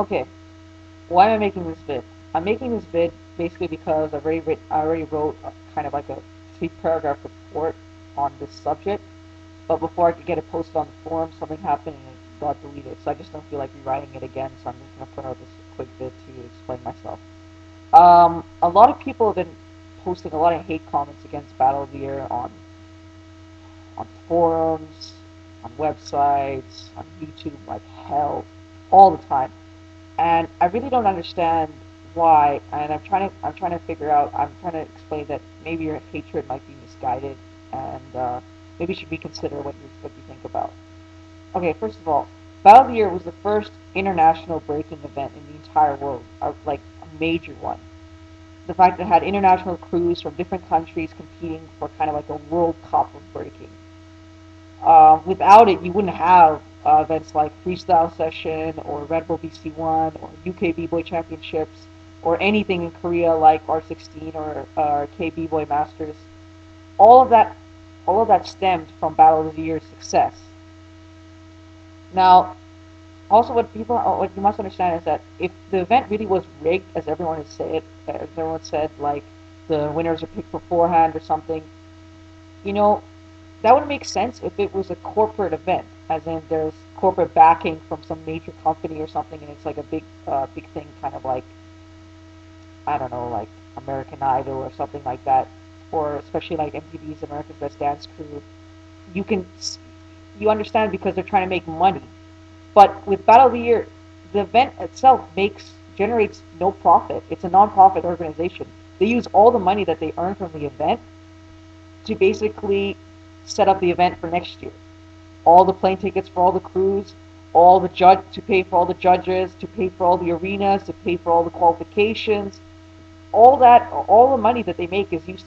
Okay, why am I making this vid? I'm making this vid basically because I already wrote kind of like a 3 paragraph report on this subject, but before I could get it posted on the forum, something happened and it got deleted. So I just don't feel like rewriting it again. So I'm just gonna put out this quick vid to explain myself. A lot of people have been posting a lot of hate comments against Battle of the Year on forums, on websites, on YouTube, like hell, all the time. And I really don't understand why. And I'm trying to figure out. I'm trying to explain that maybe your hatred might be misguided, and maybe you should reconsider what you think about. Okay, first of all, Battle of the Year was the first international breaking event in the entire world, like a major one. The fact that it had international crews from different countries competing for kind of like a World Cup of breaking. Without it, you wouldn't have events like Freestyle Session or Red Bull BC1 or UK B-Boy Championships or anything in Korea like R16 or K B-Boy Masters. All of that, all of that stemmed from Battle of the Year's success. Now, also what you must understand is that if the event really was rigged, as everyone said, like the winners are picked beforehand or something, you know, that would make sense if it was a corporate event, as in there's corporate backing from some major company or something, and it's like a big thing, kind of like I don't know, like American Idol or something like that, or especially like MTV's America's Best Dance Crew. You can you understand because they're trying to make money, but with Battle of the Year, the event itself generates no profit. It's a non-profit organization. They use all the money that they earn from the event to basically set up the event for next year. All the plane tickets for all the crews, all the judge to pay for all the judges, to pay for all the arenas, to pay for all the qualifications. All the money that they make is used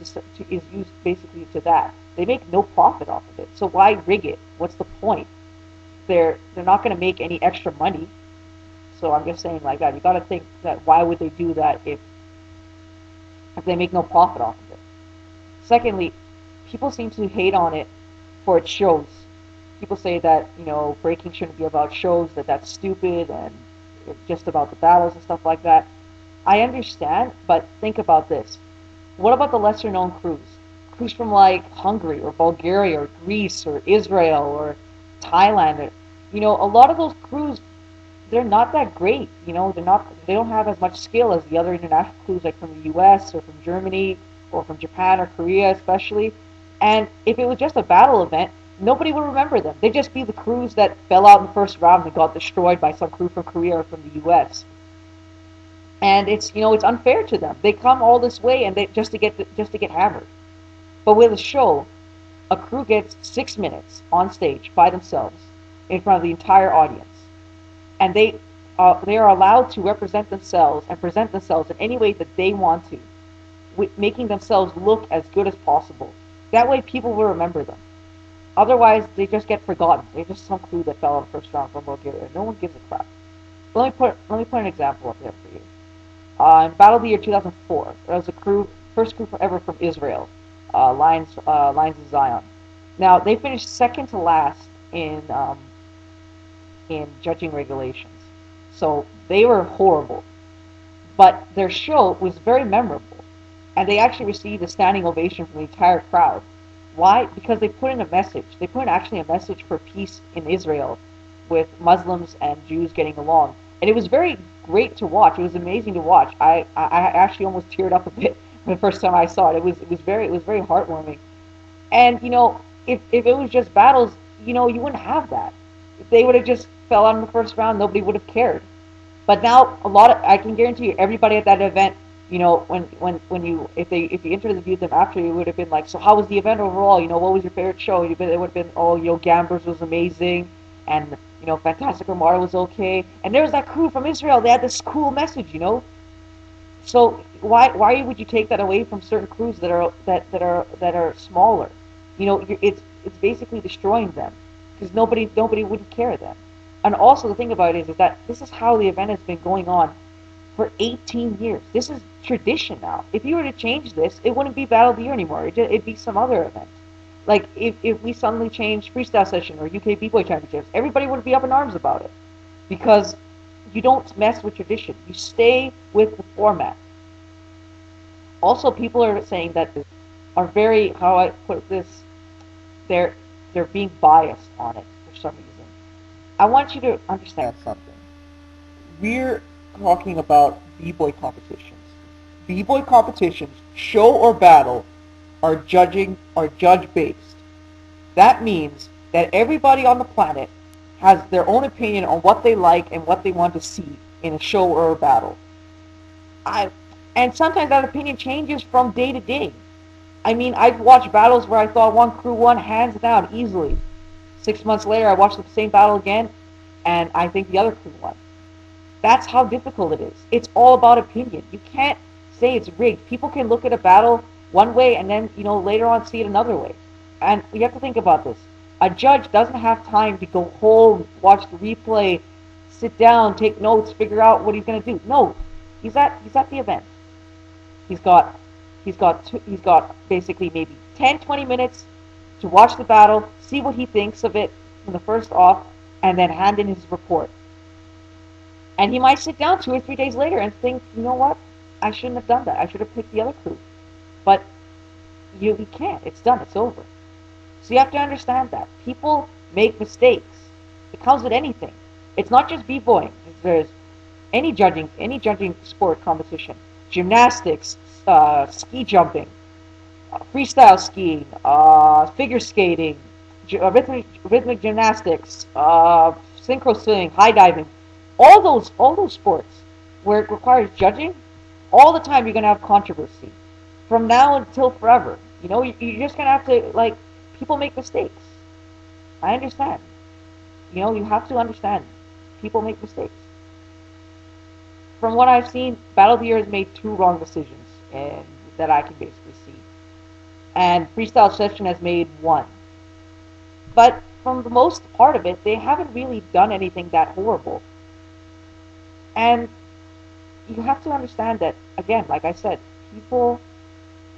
basically to that. They make no profit off of it. So why rig it? What's the point? They're not going to make any extra money. So I'm just saying like that. You got to think that why would they do that if they make no profit off of it? Secondly, people seem to hate on it for its shows. People say that breaking shouldn't be about shows, that's stupid, and it's just about the battles and stuff like that. I understand, but think about this. What about the lesser known crews? Crews from like Hungary or Bulgaria or Greece or Israel or Thailand. A lot of those crews, they're not that great. They don't have as much skill as the other international crews like from the US or from Germany or from Japan or Korea especially. And if it was just a battle event, nobody would remember them. They'd just be the crews that fell out in the first round and got destroyed by some crew from Korea or from the US. And it's unfair to them. They come all this way and they just to get hammered. But with a show, a crew gets 6 minutes on stage by themselves in front of the entire audience, and they are allowed to represent themselves and present themselves in any way that they want to, making themselves look as good as possible. That way, people will remember them. Otherwise, they just get forgotten. They're just some crew that fell in the first round from Bulgaria. No one gives a crap. Let me put an example up there for you. In Battle of the Year 2004, there was a first crew ever from Israel, Lions of Zion. Now they finished second to last in judging regulations, so they were horrible. But their show was very memorable, and they actually received a standing ovation from the entire crowd. Why? Because they put in a message. They put in actually a message for peace in Israel, with Muslims and Jews getting along, and it was very great to watch. It was amazing to watch. I actually almost teared up a bit the first time I saw it. It was very heartwarming. And if it was just battles, you wouldn't have that. If they would have just fell out in the first round, nobody would have cared. But now I can guarantee you, everybody at that event, when you if you interviewed them after, it would have been like, so how was the event overall? What was your favorite show? It would have been, oh, Gambers was amazing, and Fantastic Armada was okay, and there was that crew from Israel. They had this cool message. So why would you take that away from certain crews that are smaller? It's basically destroying them, because nobody wouldn't care then. And also the thing about it is that this is how the event has been going on for 18 years. This is tradition now. If you were to change this, it wouldn't be Battle of the Year anymore. It'd be some other event. Like if we suddenly changed Freestyle Session or UK B-Boy Championships, everybody would be up in arms about it, because You don't mess with tradition. You stay with the format. Also, people are saying that are very, how I put this, they're they're being biased on it for some reason. I want you to understand something. We're talking about b-boy competitions. B-boy competitions, show or battle, are judge based. That means that everybody on the planet has their own opinion on what they like and what they want to see in a show or a battle. I and sometimes that opinion changes from day to day. I mean, I've watched battles where I thought one crew won hands down easily. 6 months later, I watched the same battle again, and I think the other crew won. That's how difficult it is. It's all about opinion. You can't say it's rigged. People can look at a battle one way and then, later on see it another way. And you have to think about this. A judge doesn't have time to go home, watch the replay, sit down, take notes, figure out what he's going to do. No, he's at the event. He's got he's got basically maybe 10, 20 minutes to watch the battle, see what he thinks of it from the first off, and then hand in his report. And he might sit down 2 or 3 days later and think, you know what? I shouldn't have done that. I should have picked the other crew. But you can't. It's done. It's over. So you have to understand that. People make mistakes. It comes with anything. It's not just b-boying. There's any judging sport competition. Gymnastics, ski jumping, freestyle skiing, figure skating, rhythmic gymnastics, synchro swimming, high diving, all those sports where it requires judging, all the time you're gonna have controversy, from now until forever. You're just gonna have to, like, people make mistakes. I understand. You have to understand. People make mistakes. From what I've seen, Battle of the Year has made two wrong decisions, and that I can basically see. And Freestyle Session has made one. But from the most part of it, they haven't really done anything that horrible. And you have to understand that, again, like I said, people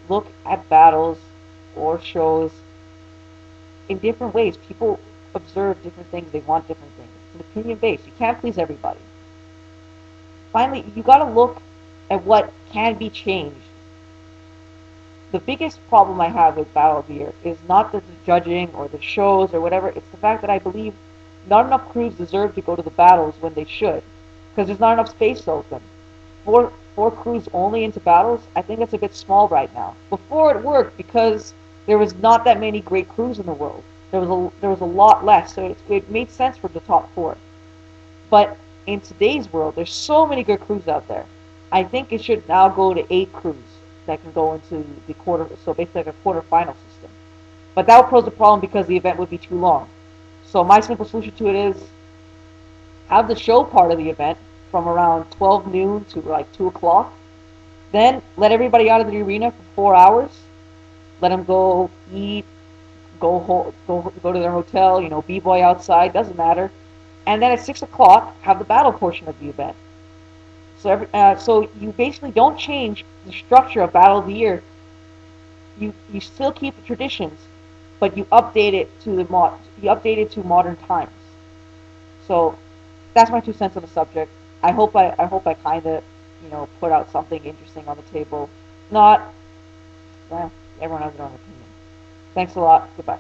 look at battles or shows in different ways. People observe different things. They want different things. It's an opinion based. You can't please everybody. Finally, you got to look at what can be changed. The biggest problem I have with Battle of the Year is not the judging or the shows or whatever. It's the fact that I believe not enough crews deserve to go to the battles when they should, because there's not enough space to open. Four crews only into battles, I think it's a bit small right now. Before it worked because there was not that many great crews in the world. There was a lot less, so it made sense for the top four. But in today's world, there's so many good crews out there. I think it should now go to 8 crews that can go into the quarter, so basically like a quarterfinal system. But that would pose a problem because the event would be too long. So my simple solution to it is have the show part of the event from around 12 noon to like 2 o'clock. Then let everybody out of the arena for 4 hours. Let them go eat, go to their hotel, b-boy outside, doesn't matter. And then at 6 o'clock, have the battle portion of the event. So you basically don't change the structure of Battle of the Year. You still keep the traditions, but you update it to modern times. So that's my 2 cents on the subject. I hope I kind of put out something interesting on the table. Not, well, everyone has their own opinion. Thanks a lot. Goodbye.